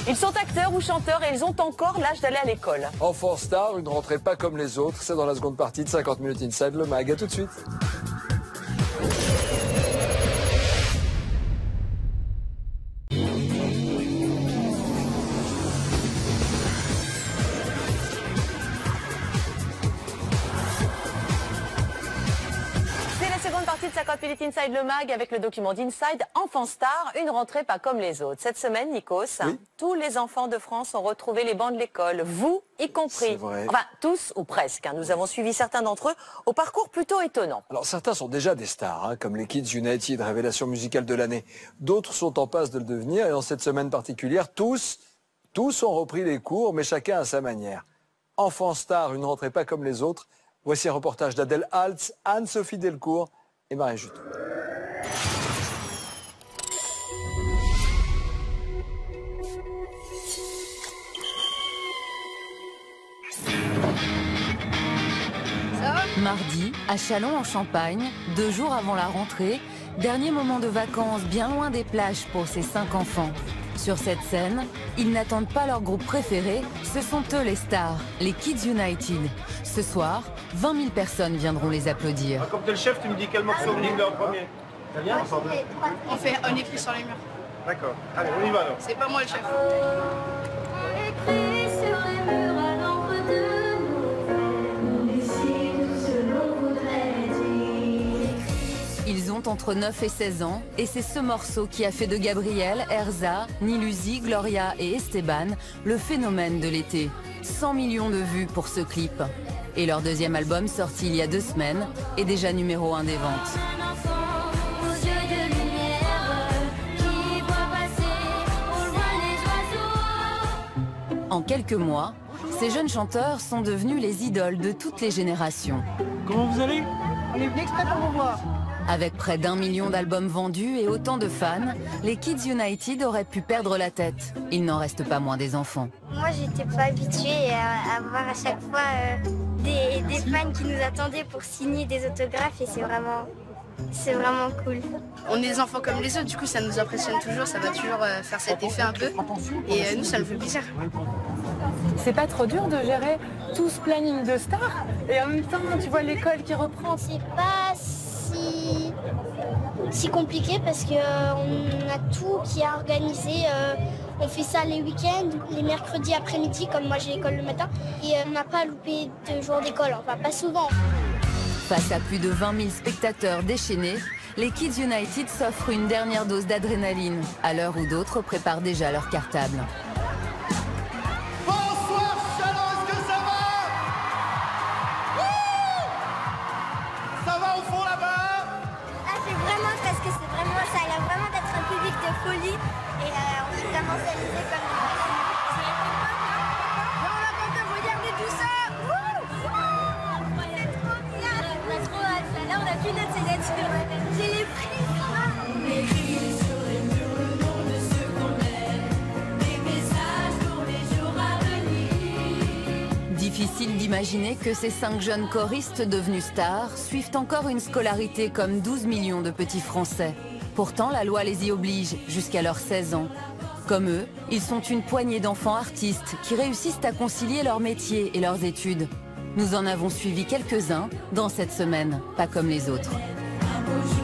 Ils sont acteurs ou chanteurs et ils ont encore l'âge d'aller à l'école. Enfant star, une rentrée pas comme les autres. C'est dans la seconde partie de 50 minutes Inside le Mag. À tout de suite. Seconde partie de 50 minutes Inside le Mag avec le document d'Inside Enfant Star, une rentrée pas comme les autres. Cette semaine, Nikos, oui. Tous les enfants de France ont retrouvé les bancs de l'école, vous y compris. Enfin, tous ou presque. Nous avons suivi certains d'entre eux au parcours plutôt étonnant. Alors certains sont déjà des stars, comme les Kids United, révélation musicale de l'année. D'autres sont en passe de le devenir et en cette semaine particulière, tous ont repris les cours, mais chacun à sa manière. Enfant Star, une rentrée pas comme les autres. Voici un reportage d'Adèle Altz, Anne-Sophie Delcourt et Marie Juteau. Mardi, à Châlons en Champagne, 2 jours avant la rentrée, dernier moment de vacances bien loin des plages pour ces 5 enfants. Sur cette scène, ils n'attendent pas leur groupe préféré, ce sont eux les stars, les Kids United. Ce soir, 20 000 personnes viendront les applaudir. Comme t'es le chef, tu me dis quel morceau on y va en premier. T'as bien On fait un écrit sur les murs. D'accord. Allez, on y va alors. C'est pas moi le chef. On écrit sur les murs à l'ombre de nous décide ce l'on voudrait dire. Ils ont entre 9 et 16 ans et c'est ce morceau qui a fait de Gabriel, Erza, Nilusi, Gloria et Esteban le phénomène de l'été. 100 millions de vues pour ce clip. Et leur deuxième album, sorti il y a 2 semaines, est déjà numéro 1 des ventes. En quelques mois, ces jeunes chanteurs sont devenus les idoles de toutes les générations. Comment vous allez? On est venu exprès pour vous voir. Avec près d'1 million d'albums vendus et autant de fans, les Kids United auraient pu perdre la tête. Il n'en reste pas moins des enfants. Moi, j'étais pas habituée à voir à chaque fois des fans qui nous attendaient pour signer des autographes et c'est vraiment cool. On est des enfants comme les autres, du coup ça nous impressionne toujours, ça va toujours faire cet effet un peu. Et nous, ça nous fait plaisir. C'est pas trop dur de gérer tout ce planning de stars et en même temps tu vois l'école qui reprend. C'est pas si compliqué parce que on a tout qui est organisé. On fait ça les week-ends, les mercredis après-midi, comme moi j'ai l'école le matin. Et on n'a pas loupé de jours d'école, enfin pas souvent. Face à plus de 20 000 spectateurs déchaînés, les Kids United s'offrent une dernière dose d'adrénaline, à l'heure où d'autres préparent déjà leur cartable. Bonsoir Châlons, est-ce que ça va? Ça va au fond là-bas? Ah, c'est vraiment parce que c'est vraiment ça a l'air vraiment d'être un public de folie et on est vraiment s'amuser comme des machines. On a pas de regarder tout ça. C'est trop bien. On a trop hâte. Là, on a qu'une hâte, c'est d'être sûr. J'ai les frissons. On écrit sur les murs le nom de ceux qu'on aime, des messages pour les jours à venir. Difficile d'imaginer que ces 5 jeunes choristes devenus stars suivent encore une scolarité comme 12 millions de petits Français. Pourtant, la loi les y oblige jusqu'à leurs 16 ans. Comme eux, ils sont une poignée d'enfants artistes qui réussissent à concilier leur métier et leurs études. Nous en avons suivi quelques-uns dans cette semaine, pas comme les autres. Un beau jour.